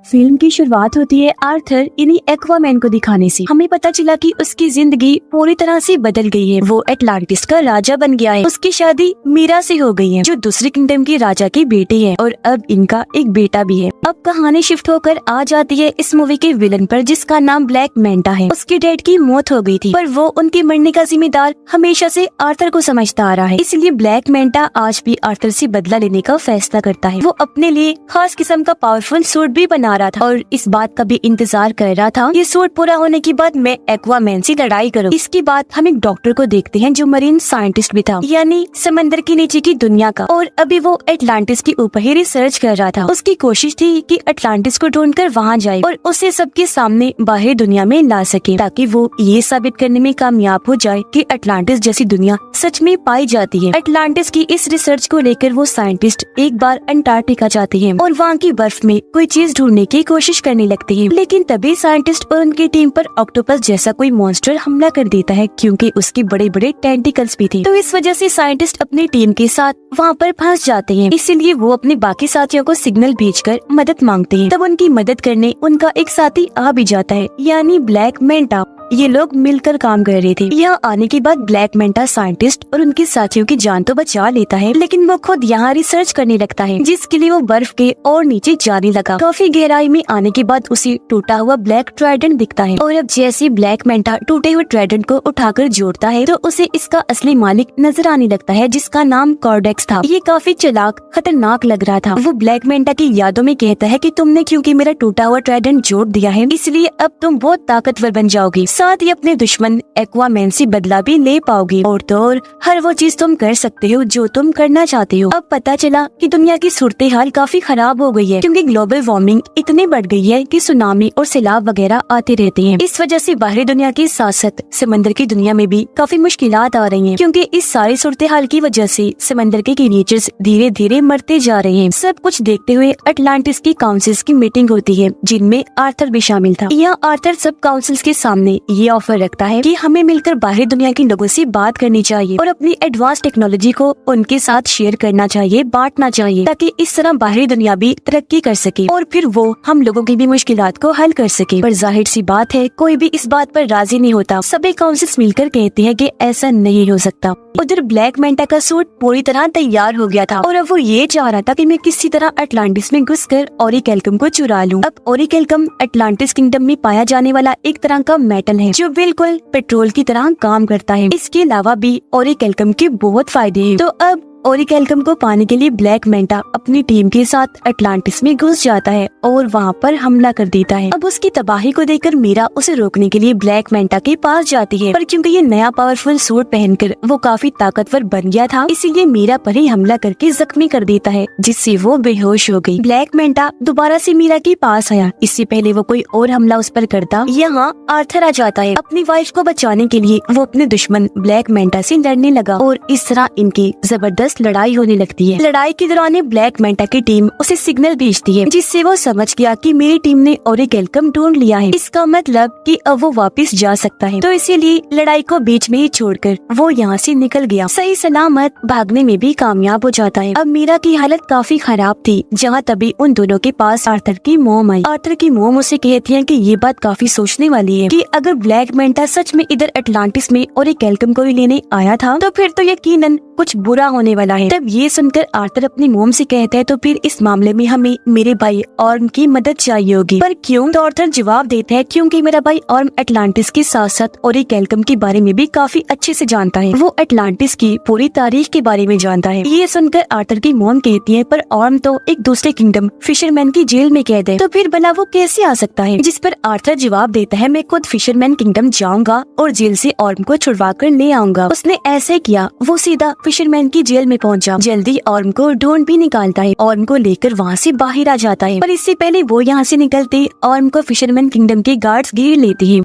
Film की शुरुआत होती है आर्थर यानी एक्वामैन को दिखाने से। हमें पता चला कि उसकी जिंदगी पूरी तरह से बदल गई है। वो एटलांटिस का राजा बन गया है। उसकी शादी मीरा से हो गई है, जो दूसरे किंगडम की राजा की बेटी है, और अब इनका एक बेटा भी है। अब कहानी शिफ्ट होकर आ जाती है इस मूवी के विलन पर, जिसका नाम ब्लैक मैंटा है। उसके डैड की मौत हो गई थी, पर वो उनके मरने का जिम्मेदार हमेशा से आर्थर को समझता आ रहा है। इसलिए ब्लैक मैंटा आज भी आर्थर से बदला लेने का फैसला करता है। वो अपने लिए खास किस्म का पावरफुल सूट भी बना रहा था और इस बात का भी इंतजार कर रहा था, ये सूट पूरा होने के बाद मैं एक्वामैन से लड़ाई करूं। इसके बाद हम एक डॉक्टर को देखते हैं जो मरीन साइंटिस्ट भी था, यानी समंदर के नीचे की दुनिया का, और अभी वो एटलांटिस के ऊपर ही रिसर्च कर रहा था। उसकी कोशिश थी कि एटलांटिस को ढूंढकर वहाँ जाए और उसे सबके सामने बाहरी दुनिया में ला सके, ताकि वो ये साबित करने में कामयाब हो जाए कि एटलांटिस जैसी दुनिया सच में पाई जाती है। एटलांटिस की इस रिसर्च को लेकर वो साइंटिस्ट एक बार अंटार्कटिका जाते हैं और वहाँ की बर्फ में कोई चीज ढूंढने की कोशिश करने लगते हैं। लेकिन तभी साइंटिस्ट और उनकी टीम पर ऑक्टोपस जैसा कोई मॉन्स्टर हमला कर देता है, क्योंकि उसके बड़े बड़े टेंटिकल्स भी थे। तो इस वजह से साइंटिस्ट अपनी टीम के साथ वहाँ पर फंस जाते हैं। इसीलिए वो अपने बाकी साथियों को सिग्नल भेजकर मदद मांगते हैं। तब उनकी मदद करने उनका एक साथी आ भी जाता है, यानी ब्लैक मैंटा। ये लोग मिलकर काम कर रहे थे। यहाँ आने के बाद ब्लैक मैंटा साइंटिस्ट और उनके साथियों की जान तो बचा लेता है, लेकिन वो खुद यहाँ रिसर्च करने लगता है, जिसके लिए वो बर्फ के और नीचे जाने लगा। काफी गहराई में आने के बाद उसे टूटा हुआ ब्लैक ट्राइडेंट दिखता है, और अब जैसे ब्लैक मैंटा टूटे हुए ट्राइडेंट को उठाकर जोड़ता है तो उसे इसका असली मालिक नजर आने लगता है, जिसका नाम कॉर्डेक्स था। ये काफी चालाक खतरनाक लग रहा था। वो ब्लैक मैंटा की यादों में कहता है कि तुमने क्योंकि मेरा टूटा हुआ ट्राइडेंट जोड़ दिया है, इसलिए अब तुम बहुत ताकतवर बन जाओगी, साथ ही अपने दुश्मन एक्वामैन से बदला भी ले पाओगी, और तो और हर वो चीज तुम कर सकते हो जो तुम करना चाहते हो। अब पता चला कि दुनिया की सूरत हाल काफी खराब हो गई है, क्योंकि ग्लोबल वार्मिंग इतनी बढ़ गई है कि सुनामी और सैलाब वगैरह आते रहते हैं। इस वजह से बाहरी दुनिया के साथ साथ समंदर की दुनिया में भी काफी मुश्किलात आ रही हैं, क्योंकि इस सारी सूरत हाल की वजह से समंदर के क्रिएचर्स धीरे धीरे मरते जा रहे हैं। सब कुछ देखते हुए एटलांटिस की काउंसिल्स की मीटिंग होती है, जिनमें आर्थर भी शामिल था। यहाँ आर्थर सब काउंसिल्स के सामने ये ऑफर रखता है कि हमें मिलकर बाहरी दुनिया के लोगों से बात करनी चाहिए और अपनी एडवांस टेक्नोलॉजी को उनके साथ शेयर करना चाहिए, बांटना चाहिए, ताकि इस तरह बाहरी दुनिया भी तरक्की कर सके और फिर वो हम लोगों की भी मुश्किलात को हल कर सके। पर जाहिर सी बात है, कोई भी इस बात पर राजी नहीं होता। सभी काउंसिल्स मिलकर कहते हैं कि ऐसा नहीं हो सकता। उधर ब्लैक मैंटा का सूट पूरी तरह तैयार हो गया था और अब वो ये चाह रहा था कि मैं किसी तरह एटलांटिस में घुसकर ओरिकेल्कम को चुरा लूं। अब ओरिकेल्कम एटलांटिस किंगडम में पाया जाने वाला एक तरह का मेटल है, जो बिल्कुल पेट्रोल की तरह काम करता है। इसके अलावा भी ओरिकेल्कम के बहुत फायदे हैं। तो अब ओरिकेल्कम को पाने के लिए ब्लैक मैंटा अपनी टीम के साथ एटलांटिस में घुस जाता है और वहाँ पर हमला कर देता है। अब उसकी तबाही को देखकर मीरा उसे रोकने के लिए ब्लैक मैंटा के पास जाती है, पर क्योंकि ये नया पावरफुल सूट पहनकर वो काफी ताकतवर बन गया था, इसीलिए मीरा पर ही हमला करके जख्मी कर देता है, जिससे वो बेहोश हो गई। ब्लैक मैंटा दोबारा से मीरा के पास आया। इससे पहले वो कोई और हमला उस पर करता, यहाँ आर्थर आ जाता है। अपनी वाइफ को बचाने के लिए वो अपने दुश्मन ब्लैक मैंटा से लड़ने लगा और इस तरह इनकी जबरदस्त लड़ाई होने लगती है। लड़ाई के दौरान ब्लैक मैंटा की टीम उसे सिग्नल भेजती है, जिससे वो समझ गया कि मेरी टीम ने ओरिकेल्कम ढूंढ लिया है। इसका मतलब कि अब वो वापस जा सकता है। तो इसीलिए लड़ाई को बीच में ही छोड़कर वो यहाँ से निकल गया। सही सलामत भागने में भी कामयाब हो जाता है। अब मीरा की हालत काफी खराब थी, जहाँ तभी उन दोनों के पास आर्थर की मोम आई। आर्थर की मोम उसे कहती है कि ये बात काफी सोचने वाली है कि अगर ब्लैक मैंटा सच में इधर एटलांटिस में ओरिकेल्कम को ही लेने आया था, तो फिर तो यकीनन कुछ बुरा होने वाला है। तब ये सुनकर आर्थर अपनी मोम से कहता है, तो फिर इस मामले में हमें मेरे भाई ऑर्म की मदद चाहिए होगी। पर क्यों? तो आर्थर जवाब देता है, क्योंकि मेरा भाई ऑर्म एटलांटिस के साथ साथ ओरिकेल्कम के बारे में भी काफी अच्छे से जानता है। वो एटलांटिस की पूरी तारीख के बारे में जानता है। ये सुनकर आर्थर की मोम कहती है, पर ऑर्म तो एक दूसरे किंगडम फिशरमैन की जेल में कैद है, तो फिर भला वो कैसे आ सकता है? जिस पर आर्थर जवाब देता है, मैं खुद फिशरमैन किंगडम जाऊंगा और जेल से ऑर्म को छुड़वा कर ले आऊंगा। उसने ऐसे किया, वो सीधा फिशरमैन की जेल में पहुंचा। जल्दी ऑर्म को ढूंढ भी निकालता है, ऑर्म को लेकर वहाँ से बाहर आ जाता है। पर इससे पहले वो यहाँ से निकलते ऑर्म को फिशरमैन किंगडम के गार्ड्स घेर लेते हैं।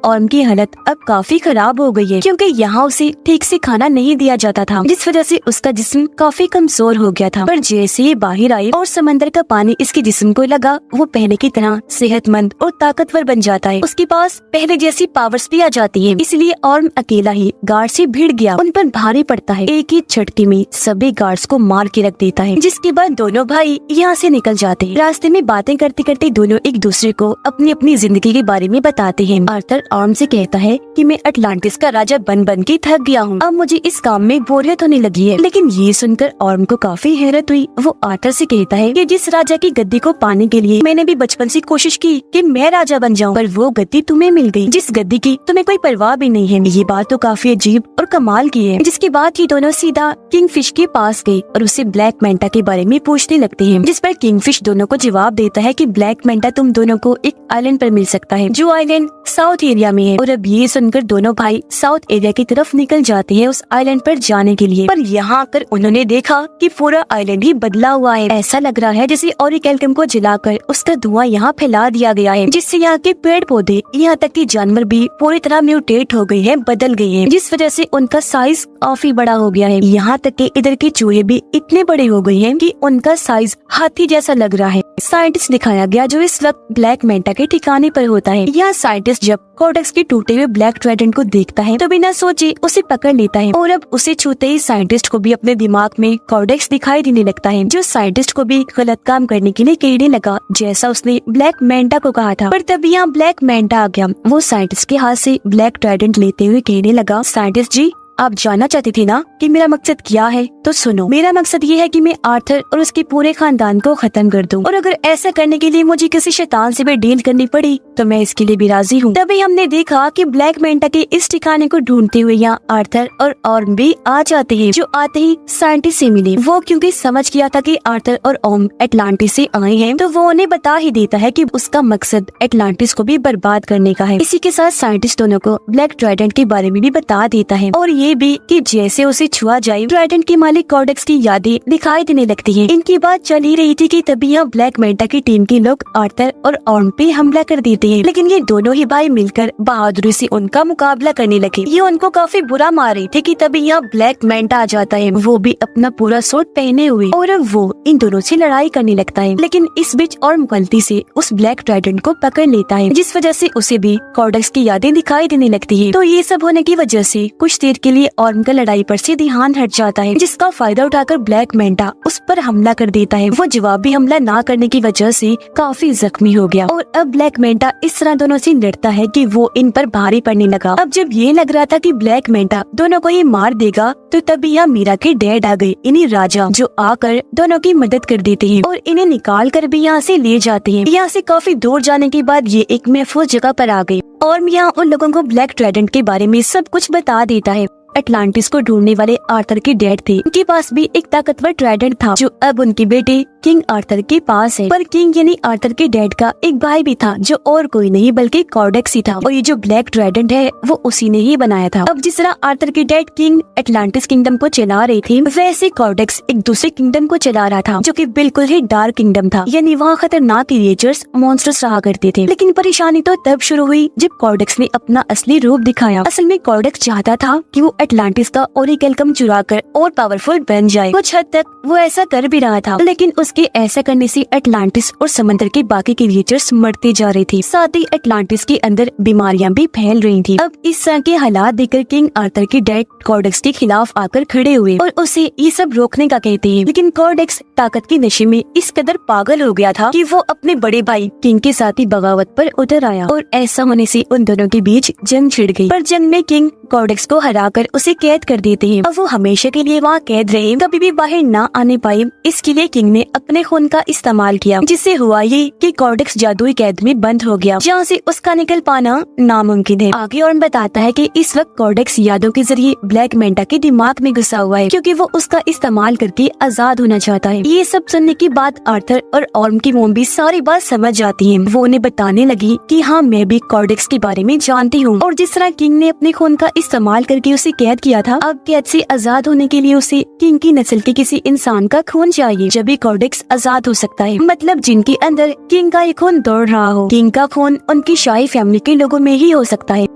ऑर्म की हालत अब काफी खराब हो गई है, क्योंकि यहाँ उसे ठीक से खाना नहीं दिया जाता था, जिस वजह से उसका जिस्म काफी कमजोर हो गया था। पर जैसे ये बाहर आई और समंदर का पानी इसके जिस्म को लगा, वो पहले की तरह सेहतमंद और ताकतवर बन जाता है। उसके पास पहले जैसी पावर्स भी आ जाती है। इसलिए ऑर्म अकेला ही गार्ड से भिड़ गया, उन पर भारी पड़ता है। एक ही झटके में सभी गार्ड्स को मार के रख देता है, जिसके बाद दोनों भाई यहाँ से निकल जाते हैं। रास्ते में बातें करते करते दोनों एक दूसरे को अपनी अपनी जिंदगी के बारे में बताते हैं। आर्थर ऑर्म से कहता है कि मैं अटलांटिस का राजा बन बन के थक गया हूँ, अब मुझे इस काम में बोरियत होने लगी है। लेकिन ये सुनकर ऑर्म को काफी हैरत हुई। वो आर्थर से कहता है कि जिस राजा की गद्दी को पाने के लिए मैंने भी बचपन से कोशिश की कि मैं राजा बन जाऊं, पर वो गद्दी तुम्हें मिल गई, जिस गद्दी की तुम्हें कोई परवाह भी नहीं है। ये बात तो काफी अजीब और कमाल की है। जिसके बाद ये दोनों सीधा किंगफिश के पास गए और उससे ब्लैक मेंटा के बारे में पूछने लगते हैं, जिस पर किंगफिश दोनों को जवाब देता है कि ब्लैक मेंटा तुम दोनों को एक आइलैंड पर मिल सकता है, जो आइलैंड साउथ एरिया में है। और अब ये सुनकर दोनों भाई साउथ एरिया की तरफ निकल जाते हैं उस आइलैंड पर जाने के लिए। पर यहाँ आकर उन्होंने देखा कि पूरा आइलैंड ही बदला हुआ है। ऐसा लग रहा है जैसे ओरिकेल्कम को जलाकर उसका धुआं यहाँ फैला दिया गया है, जिससे यहाँ के पेड़ पौधे यहाँ तक कि जानवर भी पूरी तरह म्यूटेट हो गए हैं, बदल गए हैं, जिस वजह से उनका साइज काफी बड़ा हो गया है। यहाँ तक कि इधर के चूहे भी इतने बड़े हो गए हैं कि उनका साइज हाथी जैसा लग रहा है। साइंटिस्ट दिखाया गया जो इस वक्त ब्लैक मेंटा के ठिकाने पर होता है। यह साइंटिस्ट जब कोडेक्स के टूटे हुए ब्लैक ट्राइडेंट को देखता है तो बिना सोचे उसे पकड़ लेता है, और अब उसे छूते ही साइंटिस्ट को भी अपने दिमाग में कोडेक्स दिखाई देने लगता है, जो साइंटिस्ट को भी गलत काम करने के लिए कहने लगा, जैसा उसने ब्लैक मेंटा को कहा था। पर तभी यहाँ ब्लैक मेंटा आ गया। वो साइंटिस्ट के हाथ से ब्लैक ट्राइडेंट लेते हुए कहने लगा, साइंटिस्ट जी, आप जानना चाहती थी ना कि मेरा मकसद क्या है, तो सुनो। मेरा मकसद ये है कि मैं आर्थर और उसके पूरे खानदान को खत्म कर दूं, और अगर ऐसा करने के लिए मुझे किसी शैतान से भी डील करनी पड़ी तो मैं इसके लिए भी राजी हूँ। तभी हमने देखा कि ब्लैक मेंटा के इस ठिकाने को ढूंढते हुए यहाँ आर्थर और ऑर्म भी आ जाते हैं, जो आते ही साइंटिस्ट से मिले। वो क्योंकि समझ गया था कि आर्थर और ऑर्म एटलांटिस से आए हैं, तो वो उन्हें बता ही देता है कि उसका मकसद एटलांटिस को भी बर्बाद करने का है। इसी के साथ साइंटिस्ट दोनों को ब्लैक ट्राइडेंट के बारे में भी बता देता है, और ये भी कि जैसे उसे छुआ जाए ट्राइडेंट के मालिक कोडेक्स की यादें दिखाई देने लगती हैं। इनकी बात चल ही रही थी कि तभी यहाँ ब्लैक मेंटा की टीम के लोग आर्थर और ऑर्म पे हमला कर देते हैं। लेकिन ये दोनों ही भाई मिलकर बहादुरी से उनका मुकाबला करने लगे। ये उनको काफी बुरा मार रहे थे कि तभी यहाँ ब्लैक मेंटा आ जाता है, वो भी अपना पूरा सूट पहने हुए, और अब वो इन दोनों से लड़ाई करने लगता है। लेकिन इस बीच ऑर्म गलती से उस ब्लैक ट्राइडेंट को पकड़ लेता है, जिस वजह से उसे भी कोडेक्स की यादें दिखाई देने लगती है। तो ये सब होने की वजह से कुछ देर के लिए ऑर्म का लड़ाई पर से ध्यान हट जाता है, जिसका फायदा उठाकर ब्लैक मेंटा उस पर हमला कर देता है। वो जवाबी हमला ना करने की वजह से काफी जख्मी हो गया, और अब ब्लैक मेंटा इस तरह दोनों से लड़ता है कि वो इन पर भारी पड़ने लगा। अब जब ये लग रहा था कि ब्लैक मेंटा दोनों को ही मार देगा, तो तभी यहाँ मीरा के डैड आ गए, इन्हीं राजा, जो आकर दोनों की मदद कर देते हैं और इन्हें निकाल कर भी यहाँ से ले जाते हैं। यहाँ से काफी दूर जाने के बाद ये एक महफूज जगह पर आ गए, और यहाँ उन लोगों को ब्लैक ट्राइडेंट के बारे में सब कुछ बता देता है। अटलांटिस को ढूंढने वाले आर्थर के डैड थे, उनके पास भी एक ताकतवर ट्राइडेंट था, जो अब उनके बेटे किंग आर्थर के पास है। पर किंग यानी आर्थर के डैड का एक भाई भी था, जो और कोई नहीं बल्कि कोडेक्स ही था, और ये जो ब्लैक ट्राइडेंट है वो उसी ने ही बनाया था। अब जिस तरह आर्थर के डैड किंग अटलांटिस किंगडम को चला रहे थे, वैसे कोडेक्स एक दूसरे किंगडम को चला रहा था, जो कि बिल्कुल ही डार्क किंगडम था, यानी वहाँ खतरनाक क्रिएचर्स, मॉन्स्टर्स रहा करते थे। लेकिन परेशानी तो तब शुरू हुई जब कोडेक्स ने अपना असली रूप दिखाया। असल में कोडेक्स चाहता था कि वो अटलांटिस का ओरिकेल्कम चुरा कर और पावरफुल बन जाए। कुछ हद तक वो ऐसा कर भी रहा था, लेकिन उसके ऐसा करने से अटलांटिस और समंदर के बाकी क्रिएचर्स मरते जा रहे थे। साथ ही अटलांटिस के अंदर बीमारियां भी फैल रही थी। अब इस तरह के हालात देखकर किंग आर्थर के डैड कोडेक्स के खिलाफ आकर खड़े हुए और उसे ये सब रोकने का कहते हैं। लेकिन कोडेक्स ताकत के नशे में इस कदर पागल हो गया था कि वो अपने बड़े भाई किंग के साथ ही बगावत पर उतर आया, और ऐसा होने से उन दोनों के बीच जंग छिड़ गई। पर जंग में किंग कोडेक्स को हराकर उसे कैद कर देते हैं। अब वो हमेशा के लिए वहाँ कैद रहे, कभी भी बाहर ना आने पाए। इसके लिए किंग ने अपने खून का इस्तेमाल किया, जिससे हुआ ये कि कोडेक्स जादुई कैद में बंद हो गया, जहाँ से उसका निकल पाना नामुमकिन है। आगे और बताता है कि इस वक्त कोडेक्स यादों के जरिए ब्लैक मेंटा के दिमाग में घुसा हुआ है, क्योंकि वो उसका इस्तेमाल करके आजाद होना चाहता है। ये सब सुनने के बाद आर्थर और ऑर्म की मोम भी सारी बात समझ जाती है। वो उन्हें बताने लगी कि हाँ, मैं भी कोडेक्स के बारे में जानती हूँ, और जिस तरह किंग ने अपने खून का इस्तेमाल करके उसे कैद किया था, अब कैद से आजाद होने के लिए उसे किंग की नस्ल के किसी इंसान का खून चाहिए, जब भी कॉर्डेक्स आजाद हो सकता है। मतलब जिनके अंदर किंग का एक खून दौड़ रहा हो। किंग का खून उनकी शाही फैमिली के लोगों में ही हो सकता है।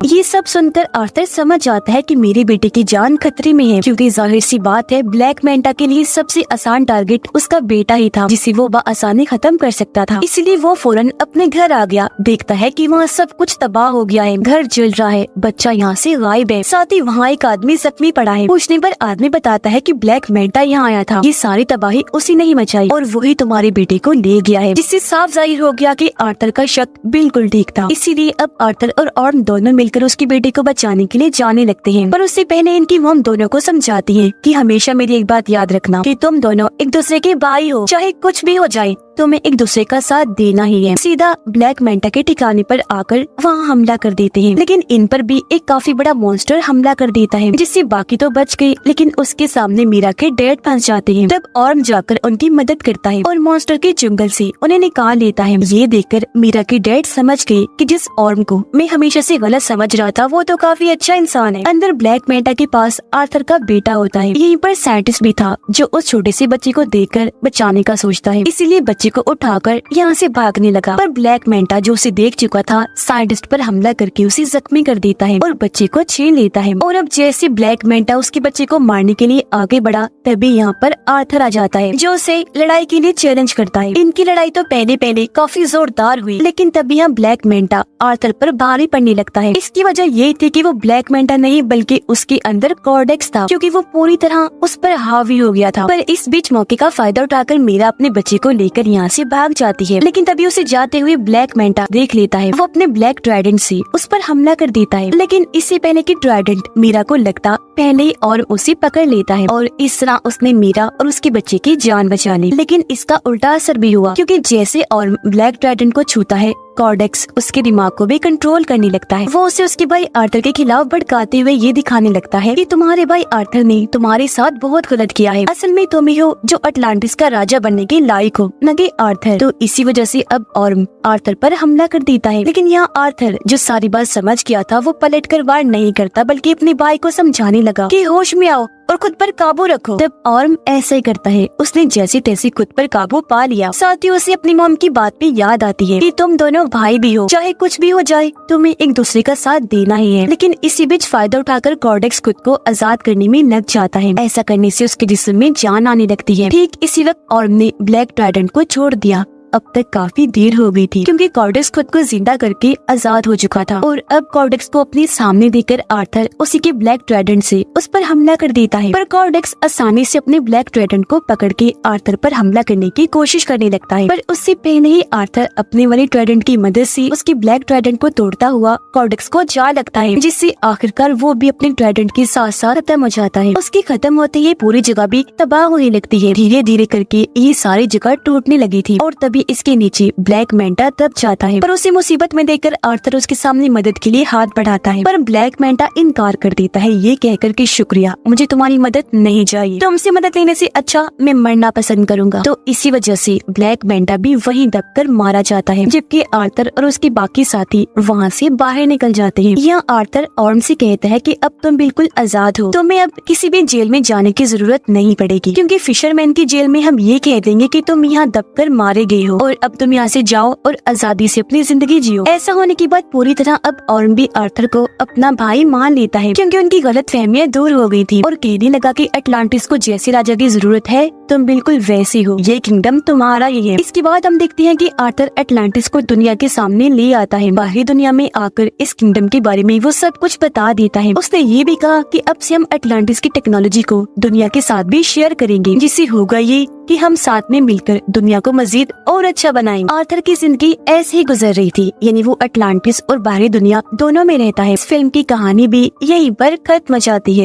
ये सब सुनकर आर्थर समझ जाता है कि मेरे बेटे की जान खतरे में है, क्योंकि जाहिर सी बात है ब्लैक मेंटा के लिए सबसे आसान टारगेट उसका बेटा ही था, जिसे वो आसानी खत्म कर सकता था। इसलिए वो फौरन अपने घर आ गया। देखता है कि वहाँ सब कुछ तबाह हो गया है, घर जल रहा है, बच्चा यहाँ से गायब है, साथ ही वहाँ एक आदमी जख्मी पड़ा है। पूछने पर आदमी बताता है कि ब्लैक मेंटा यहाँ आया था, ये सारी तबाही उसी ने ही मचाई और वही तुम्हारे बेटे को ले गया है। जिससे साफ जाहिर हो गया कि आर्थर का शक बिल्कुल ठीक था। इसीलिए अब आर्थर और ऑर्म दोनों मिलकर उसकी बेटे को बचाने के लिए जाने लगते हैं। पर उससे पहले इनकी मॉम दोनों को समझाती है कि हमेशा मेरी एक बात याद रखना कि तुम दोनों एक दूसरे के भाई हो, चाहे कुछ भी हो जाए तुम्हें एक दूसरे का साथ देना ही है। सीधा ब्लैक मेंटा के ठिकाने पर आकर वहाँ हमला कर देते हैं, लेकिन इन पर भी एक काफी बड़ा मॉन्स्टर हमला कर देता है, जिससे बाकी तो बच गए, लेकिन उसके सामने मीरा के डैड फंस जाते हैं। तब ऑर्म जाकर उनकी मदद करता है और मॉन्स्टर के जंगल से उन्हें निकाल लेता है। ये देखकर मीरा के डैड समझ गए कि जिस ऑर्म को मैं हमेशा से गलत समझ रहा था वो तो काफी अच्छा इंसान है। अंदर ब्लैक मेंटा के पास आर्थर का बेटा होता है। यहीं पर साइंटिस्ट भी था जो उस छोटे से बच्चे को देखकर बचाने का सोचता है, इसीलिए बच्चे को उठाकर यहाँ से भागने लगा। पर ब्लैक मेंटा जो उसे देख चुका था साइंटिस्ट पर हमला करके उसे जख्मी कर देता है और बच्चे को छीन लेता है। और अब जैसे ब्लैक मेंटा उसके बच्चे को मारने के लिए आगे बढ़ा, तभी यहाँ पर आर्थर आ जाता है जो उसे लड़ाई के लिए चैलेंज करता है। इनकी लड़ाई तो पहले काफी जोरदार हुई, लेकिन तभी यहाँ ब्लैक मेंटा आर्थर पर भारी पड़ने लगता है। इसकी वजह ये थी कि वो ब्लैक मेंटा नहीं बल्कि उसके अंदर कॉर्डेक्स था, क्योंकि वो पूरी तरह उस पर हावी हो गया था। पर इस बीच मौके का फायदा उठाकर मीरा अपने बच्चे को लेकर यहाँ से भाग जाती है, लेकिन तभी उसे जाते हुए ब्लैक मेंटा देख लेता है। वो अपने ब्लैक ट्राइडेंट से उस पर हमला कर देता है, लेकिन इससे पहले कि ट्राइडेंट मीरा को लगता पहले और उसे पकड़ लेता है और इस तरह उसने मीरा और उसके बच्चे की जान बचा ली। लेकिन इसका उल्टा असर भी हुआ, क्योंकि जैसे और ब्लैक ट्राइडेंट को छूता है कॉर्डेक्स उसके दिमाग को भी कंट्रोल करने लगता है। वो उसे उसके भाई आर्थर के खिलाफ भड़काते हुए ये दिखाने लगता है कि तुम्हारे भाई आर्थर ने तुम्हारे साथ बहुत गलत किया है, असल में तुम ही हो जो अटलांटिस का राजा बनने के लायक हो, न कि आर्थर। तो इसी वजह से अब ऑर्म आर्थर पर हमला कर देता है। लेकिन यहाँ आर्थर जो सारी बात समझ गया था वो पलटकर वार नहीं करता, बल्कि अपने भाई को समझाने लगा कि होश में आओ और खुद पर काबू रखो। तब ऑर्म ऐसा ही करता है, उसने जैसे तैसे खुद पर काबू पा लिया। साथ ही उसे अपनी मॉम की बात भी याद आती है कि तुम दोनों भाई भी हो, चाहे कुछ भी हो जाए तुम्हें एक दूसरे का साथ देना ही है। लेकिन इसी बीच फायदा उठाकर कॉर्डेक्स खुद को आजाद करने में लग जाता है। ऐसा करने से उसके जिस्म में जान आने लगती है। ठीक इसी वक्त ऑर्म ने ब्लैक ट्राइडेंट को छोड़ दिया। अब तक काफी देर हो गई थी, क्योंकि कॉर्डेक्स खुद को जिंदा करके आजाद हो चुका था। और अब कॉर्डेक्स को अपने सामने देखकर आर्थर उसी के ब्लैक ट्राइडेंट से उस पर हमला कर देता है। पर कॉर्डेक्स आसानी से अपने ब्लैक ट्राइडेंट को पकड़ के आर्थर पर हमला करने की कोशिश करने लगता है। पर उससे पहले ही आर्थर अपने वाले ट्राइडेंट की मदद से उसके ब्लैक ट्राइडेंट को तोड़ता हुआ कॉर्डेक्स को जा लगता है, जिससे आखिरकार वो भी अपने ट्राइडेंट के साथ साथ खत्म हो जाता है। उसके खत्म होते ही पूरी जगह भी तबाह होने लगती है। धीरे धीरे करके ये सारी जगह टूटने लगी थी और तभी इसके नीचे ब्लैक मेंटा दब जाता है। पर उसे मुसीबत में देखकर आर्थर उसके सामने मदद के लिए हाथ बढ़ाता है, पर ब्लैक मेंटा इनकार कर देता है, ये कहकर कि शुक्रिया, मुझे तुम्हारी मदद नहीं चाहिए, तुमसे मदद लेने से अच्छा मैं मरना पसंद करूंगा। तो इसी वजह से ब्लैक मेंटा भी वहीं दबकर मारा जाता है, जबकि आर्थर और उसके बाकी साथी वहाँ से बाहर निकल जाते हैं। यहाँ आर्थर ऑर्म से कहता है कि अब तुम बिल्कुल आजाद हो, तुम्हें अब किसी भी जेल में जाने की जरूरत नहीं पड़ेगी, क्योंकि फिशरमैन की जेल में हम ये कह देंगे कि तुम यहाँ दबकर मारे गए हो और अब तुम यहाँ से जाओ और आजादी से अपनी जिंदगी जियो। ऐसा होने के बाद पूरी तरह अब ऑर्म भी आर्थर को अपना भाई मान लेता है, क्योंकि उनकी गलत फहमियाँ दूर हो गई थी और कहने लगा कि अटलांटिस को जैसे राजा की जरूरत है तुम बिल्कुल वैसे हो, ये किंगडम तुम्हारा ही है। इसके बाद हम देखते हैं कि आर्थर अटलांटिस को दुनिया के सामने ले आता है। बाहरी दुनिया में आकर इस किंगडम के बारे में वो सब कुछ बता देता है। उसने ये भी कहा कि अब से हम अटलांटिस की टेक्नोलॉजी को दुनिया के साथ भी शेयर करेंगे, जिससे होगा ये कि हम साथ में मिलकर दुनिया को मजीद और अच्छा बनाएंगे। आर्थर की जिंदगी ऐसे ही गुजर रही थी, यानी वो अटलांटिस और बाहरी दुनिया दोनों में रहता है। इस फिल्म की कहानी भी यहीं पर खत्म हो जाती है।